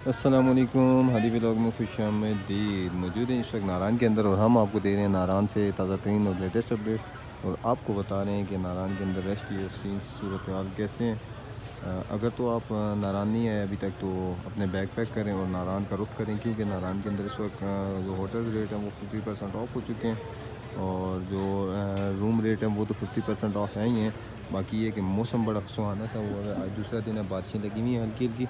अस्सलामुअलैकुम हादी व्लॉग में खुशामदीद। मौजूद है इस वक्त नारायण के अंदर और हम आपको दे रहे हैं नारायण से ताज़ा तरीन और लेटेस्ट अपडेट और आपको बता रहे हैं कि नारायण के अंदर रेस्ट की सीन सूरत हाल कैसे हैं। अगर तो आप नारायण नहीं आए अभी तक तो अपने बैग पैक करें और नारायण का रुख करें, क्योंकि नारायण के अंदर इस वक्त जो होटल रेट हैं वो 50% ऑफ हो चुके हैं और जो रूम रेट हैं वो तो 50% ऑफ है ही हैं। बाकी ये कि मौसम बड़ा सुहाना सा हुआ है, आज दूसरा दिन है, बारिशें लगी हुई हैं हल्की हल्की।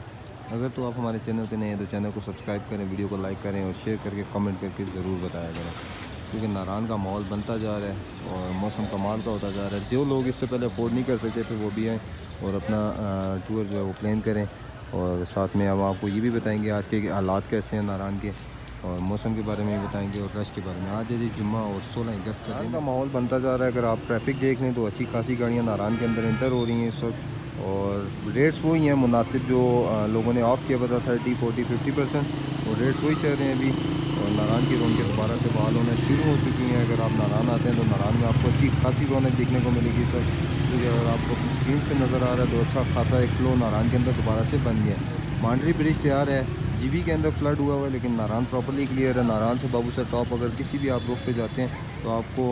अगर तो आप हमारे चैनल पे नए हैं तो चैनल को सब्सक्राइब करें, वीडियो को लाइक करें और शेयर करके कमेंट करके ज़रूर बताया करें, क्योंकि नारायण का माहौल बनता जा रहा है और मौसम कमाल का होता जा रहा है। जो लोग इससे पहले अफोर्ड नहीं कर सकते थे वो भी आएँ और अपना टूर जो है वो प्लान करें। और साथ में हम आपको ये भी बताएंगे आज के हालात कैसे हैं नारायण के, और मौसम के बारे में भी बताएंगे और रश के बारे में। आज है जी जुम्मा और 16 अगस्त का माहौल बनता जा रहा है। अगर आप ट्रैफिक देख लें तो अच्छी खासी गाड़ियाँ नारायण के अंदर इंटर हो रही हैं इस वक्त, और रेट्स वही हैं मुनासिब जो लोगों ने ऑफ़ किया पता 30, 40, 50% और रेट्स वही चल रहे हैं अभी। और नारायण की रौनकें दोबारा से बहाल होना शुरू हो चुकी हैं। अगर आप नारायण आते हैं तो नारायण में आपको अच्छी खासी रौनक देखने को मिलेगी सर, क्योंकि अगर आपको अपनी स्क्रीन पे नज़र आ रहा है तो अच्छा खासा एक फ्लो नारायण के अंदर दोबारा से बन गया है। मांडरी ब्रिज तैयार है, जीबी के अंदर फ्लड हुआ हुआ है लेकिन नारायण प्रॉपर्ली क्लियर है। नारायण से बाबू सर टॉप अगर किसी भी आप रुख पे जाते हैं तो आपको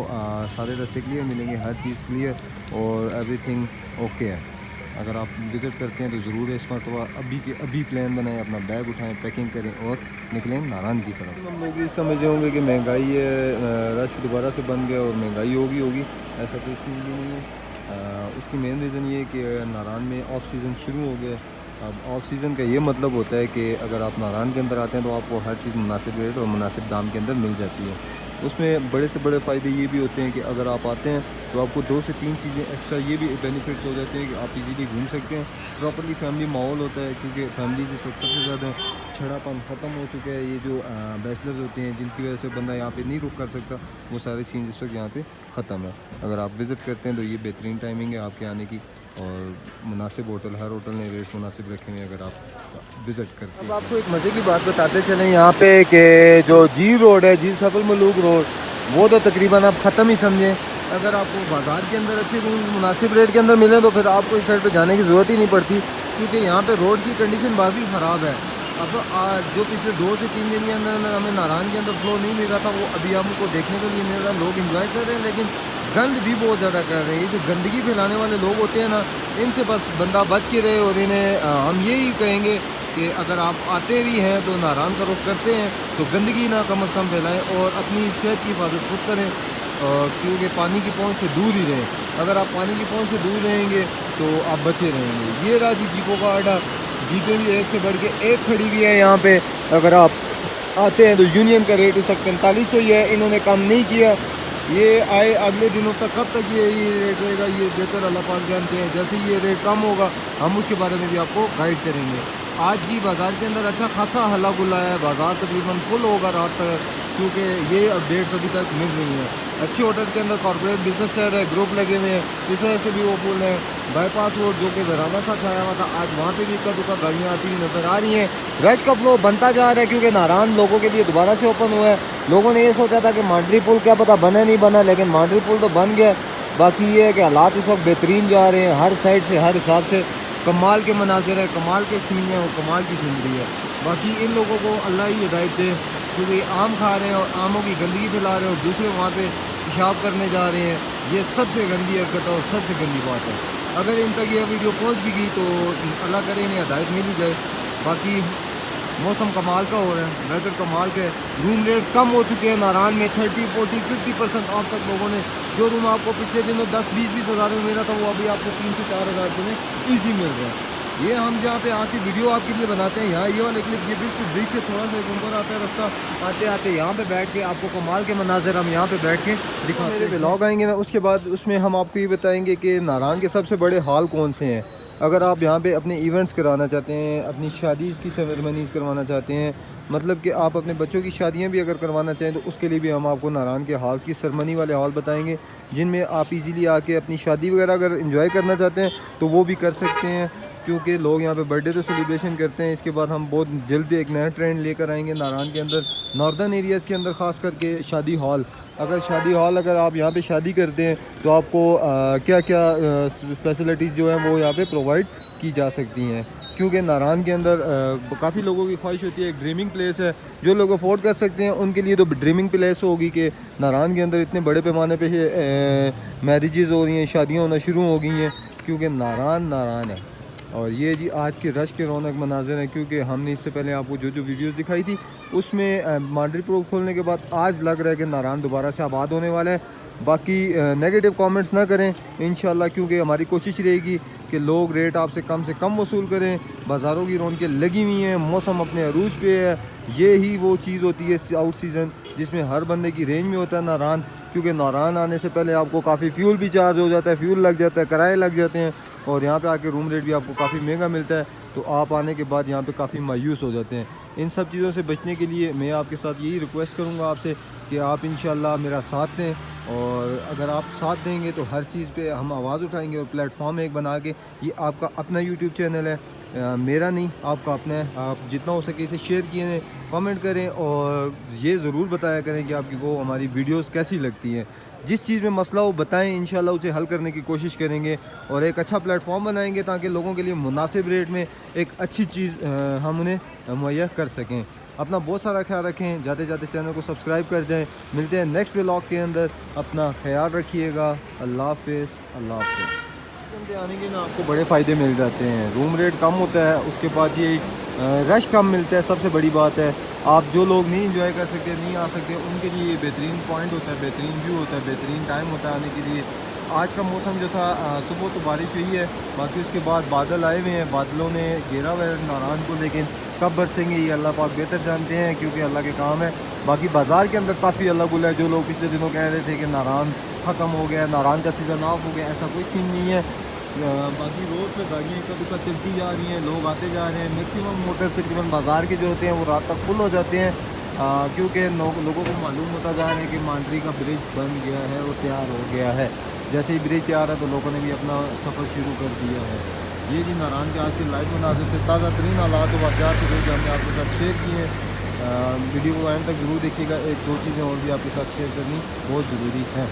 सारे रास्ते क्लियर मिलेंगे, हर चीज़ क्लियर और एवरीथिंग ओके है। अगर आप विज़िट करते हैं तो ज़रूर है इस मरतबा अभी के अभी प्लान बनाएं, अपना बैग उठाएं, पैकिंग करें और निकलें नारायण की तरफ। हम लोग ये समझ रहे होंगे कि महंगाई है, रश दोबारा से बन गया और महंगाई होगी ऐसा कोई सीन भी नहीं है। उसकी मेन रीज़न ये है कि नारायण में ऑफ सीज़न शुरू हो गया। अब ऑफ सीज़न का ये मतलब होता है कि अगर आप नारायण के अंदर आते हैं तो आपको हर चीज़ मुनासिब रेट और मुनासिब दाम के अंदर मिल जाती है। उसमें बड़े से बड़े फ़ायदे ये भी होते हैं कि अगर आप आते हैं तो आपको 2 से 3 चीज़ें एक्स्ट्रा ये भी बेनिफिट्स हो जाते हैं कि आप इजीली घूम सकते हैं। प्रॉपर्ली फैमिली माहौल होता है, क्योंकि फैमिली इस वक्त सबसे ज़्यादा छड़ापन ख़त्म हो चुका है। ये जो बैचलर्स होते हैं जिनकी वजह से बंदा यहाँ पे नहीं रुक कर सकता, वो सारे सीन इस वक्त यहाँ पे ख़त्म है। अगर आप विज़िट करते हैं तो ये बेहतरीन टाइमिंग है आपके आने की, और मुनासिब होटल, हर होटल ने रेट मुनासिब रखे हुए हैं अगर आप विज़िट करते हैं। अब आपको एक मज़े की बात बताते चलें यहाँ पे कि जो झील रोड है, झील सफल मलूक रोड, वो तो तकरीबन आप ख़त्म ही समझें। अगर आपको बाज़ार के अंदर अच्छे रूम मुनासिब रेट के अंदर मिलें तो फिर आपको इस साइड पे जाने की ज़रूरत ही नहीं पड़ती, क्योंकि यहाँ पे रोड की कंडीशन काफ़ी ख़राब है। अब जो पिछले 2 से 3 दिन के अंदर अंदर हमें नारायण के अंदर फ्लो नहीं मिल रहा था वो अभी हमको देखने को नहीं मिल रहा। लोग इंजॉय कर रहे हैं लेकिन गंद भी बहुत ज़्यादा कर रहे हैं। ये जो गंदगी फैलाने वाले लोग होते हैं ना, इनसे बस बंदा बच के रहे। और इन्हें हम यही कहेंगे कि अगर आप आते भी हैं तो नारायण का रुख करते हैं तो गंदगी ना कम अज़ कम फैलाएँ और अपनी सेहत की हिफाजत खुद करें, क्योंकि पानी की पहुंच से दूर ही रहें। अगर आप पानी की पहुंच से दूर रहेंगे तो आप बचे रहेंगे। ये राजी जीपों का अड्डा, जीपें भी एक से बढ़ के एक खड़ी हुई है यहाँ पे। अगर आप आते हैं तो यूनियन का रेट इस वक्त 4500 ही है, इन्होंने कम नहीं किया। ये आए अगले दिनों तक कब तक ये रेट रहेगा ये बेहतर अल्लाह पाक जानते हैं। जैसे ही ये रेट कम होगा हम उसके बारे में भी आपको गाइड करेंगे। आज भी बाज़ार के अंदर अच्छा खासा हल्ला गुल्ला है, बाज़ार तकरीबन फुल होगा रात तक, क्योंकि ये अपडेट्स अभी तक मिल रही हैं। अच्छे होटल के अंदर कॉर्पोरेट बिजनेस चल रहा है, ग्रुप लगे हुए हैं, इस वजह से भी वो फुल है। बाईपास रोड जो कि ज़राना सा छाया हुआ था, आज वहाँ पे भी इक्का दुक्का गाड़ियाँ आती हुई नज़र आ रही हैं। रश का फ्लो बनता जा रहा है क्योंकि नारायण लोगों के लिए दोबारा से ओपन हुआ है। लोगों ने ये सोचा था कि मांडरी पुल क्या पता बने नहीं बना, लेकिन मांडरी पुल तो बन गया। बाकी ये है कि हालात इस वक्त बेहतरीन जा रहे हैं, हर साइड से हर हिसाब से कमाल के मनाजिर है, कमाल के सीन है और कमाल की सीनरी है। बाकी इन लोगों को अल्लाह ही हिदायत दे, क्योंकि आम खा रहे हैं और आमों की गंदगी फैला रहे हैं और दूसरे वहाँ पे पेशाब करने जा रहे हैं। ये सबसे गंदी हरकत है और सबसे गंदी बात है। अगर इन तक यह वीडियो पहुँच भी गई तो अल्लाह करे इन्हें हिदायत मिल ही जाए। बाकी मौसम कमाल का हो रहा है, वेदर कमाल के, रूम रेट्स कम हो चुके हैं नारायण में 30, 40, 50% ऑफ तक लोगों ने। जो रूम आपको पिछले दिनों 10-20 हज़ार में मिला था वो अभी आपको 3 से 4 हज़ार रुपये में ईजी मिल रहा है। ये हम जहाँ पे आके वीडियो आपके लिए बनाते हैं, यहाँ ये वाले क्लिप ये बिल्कुल ब्रिज से थोड़ा सा ऊपर आता है रास्ता, आते आते यहाँ पे बैठ के आपको कमाल के मनाजिर हम यहाँ पे बैठ के दिखाते हैं। व्लॉग आएंगे ना उसके बाद उसमें हम आपको ये बताएंगे कि नारायण के सबसे बड़े हॉल कौन से हैं। अगर आप यहाँ पे अपने इवेंट्स कराना चाहते हैं, अपनी शादी की सेरेमनीज़ करवाना चाहते हैं, मतलब कि आप अपने बच्चों की शादियाँ भी अगर करवाना चाहें तो उसके लिए भी हम आपको नारायण के हॉल्स की सेरेमनी वाले हॉल बताएंगे, जिनमें आप इजीली आके अपनी शादी वगैरह अगर एंजॉय करना चाहते हैं तो वो भी कर सकते हैं, क्योंकि लोग यहाँ पे बर्थडे तो सेलिब्रेशन करते हैं। इसके बाद हम बहुत जल्दी एक नया ट्रेंड लेकर आएंगे नारायण के अंदर, नॉर्दर्न एरियाज़ के अंदर ख़ास करके शादी हॉल। अगर आप यहाँ पे शादी करते हैं तो आपको क्या क्या फैसिलिटीज़ जो हैं वो यहाँ पे प्रोवाइड की जा सकती हैं। क्योंकि नारान के अंदर काफ़ी लोगों की ख्वाहिश होती है, एक ड्रीमिंग प्लेस है। जो लोग अफोर्ड कर सकते हैं उनके लिए तो ड्रीमिंग प्लेस होगी कि नारान के अंदर इतने बड़े पैमाने पे मैरिजेज़ हो रही हैं, शादियाँ होना शुरू हो गई हैं, क्योंकि नारान नारान है। और ये जी आज के रश के रौनक मनाजिर हैं, क्योंकि हमने इससे पहले आपको जो वीडियोस दिखाई थी उसमें मांडरी प्रो खोलने के बाद आज लग रहा है कि नारान दोबारा से आबाद होने वाला है। बाकी नेगेटिव कमेंट्स ना करें इंशाल्लाह, क्योंकि हमारी कोशिश रहेगी कि लोग रेट आपसे कम वसूल करें। बाज़ारों की रौनकें लगी हुई हैं, मौसम अपने अरूज पे है। ये ही वो चीज़ होती है आउट सीज़न जिसमें हर बंदे की रेंज में होता है नारान, क्योंकि नारान आने से पहले आपको काफ़ी फ्यूल भी चार्ज हो जाता है, फ्यूल लग जाता है, किराए लग जाते हैं, और यहाँ पे आके रूम रेट भी आपको काफ़ी महंगा मिलता है। तो आप आने के बाद यहाँ पे काफ़ी मायूस हो जाते हैं। इन सब चीज़ों से बचने के लिए मैं आपके साथ यही रिक्वेस्ट करूँगा आपसे कि आप इंशाल्लाह मेरा साथ दें, और अगर आप साथ देंगे तो हर चीज़ पे हम आवाज़ उठाएंगे और प्लेटफॉर्म एक बना के, ये आपका अपना यूट्यूब चैनल है, मेरा नहीं, आपका अपना है। आप जितना हो सके इसे शेयर किए, कमेंट करें, और ये ज़रूर बताया करें कि आपकी को हमारी वीडियोस कैसी लगती हैं। जिस चीज़ में मसला हो बताएं, इंशाल्लाह उसे हल करने की कोशिश करेंगे और एक अच्छा प्लेटफॉर्म बनाएंगे ताकि लोगों के लिए मुनासिब रेट में एक अच्छी चीज़ हम उन्हें मुहैया कर सकें। अपना बहुत सारा ख्याल रखें, जाते जाते चैनल को सब्सक्राइब कर जाएं। मिलते हैं नेक्स्ट व्लॉग के अंदर, अपना ख्याल रखिएगा। अल्लाह हाफ़िज़, अल्लाह हाफ़िज़। घंटे आने के ना आपको बड़े फ़ायदे मिल जाते हैं, रूम रेट कम होता है, उसके बाद ये रश कम मिलता है, सबसे बड़ी बात है। आप जो लोग नहीं इंजॉय कर सकते, नहीं आ सकते, उनके लिए बेहतरीन पॉइंट होता है, बेहतरीन व्यू होता है, बेहतरीन टाइम होता है आने के लिए। आज का मौसम जो था सुबह तो बारिश हुई है, बाकी उसके बाद बादल आए हुए हैं, बादलों ने घेरा हुआ है नारान को, लेकिन कब बरसेंगे ये अल्लाह पाक बेहतर जानते हैं, क्योंकि अल्लाह के काम है। बाकी बाज़ार के अंदर काफ़ी अल्लाह गुल है। जो लोग पिछले दिनों कह रहे थे कि नारान ख़त्म हो गया, नारान का सीज़न ऑफ हो गया, ऐसा कोई सीन नहीं है। बाकी रोड पे गाड़ियाँ इक्का दुक्का चलती जा रही हैं, लोग आते जा रहे हैं। मैक्सिमम मोटर तकरीबन बाज़ार के जो होते हैं वो रात तक फुल हो जाते हैं, क्योंकि लोगों को मालूम होता जा रहा है कि मांडरी का ब्रिज बन गया है और तैयार हो गया है। जैसे ही ब्रिज तैयार है तो लोगों ने भी अपना सफ़र शुरू कर दिया है। ये जी नारान के आज के लाइव मनाज़िर से ताज़ा तरीन हालात व वाक़यात जो हमने आपके साथ शेयर किए हैं। वीडियो को एंड तक ज़रूर देखिएगा। एक दो चीज़ें और भी आपके साथ शेयर करनी बहुत ज़रूरी है।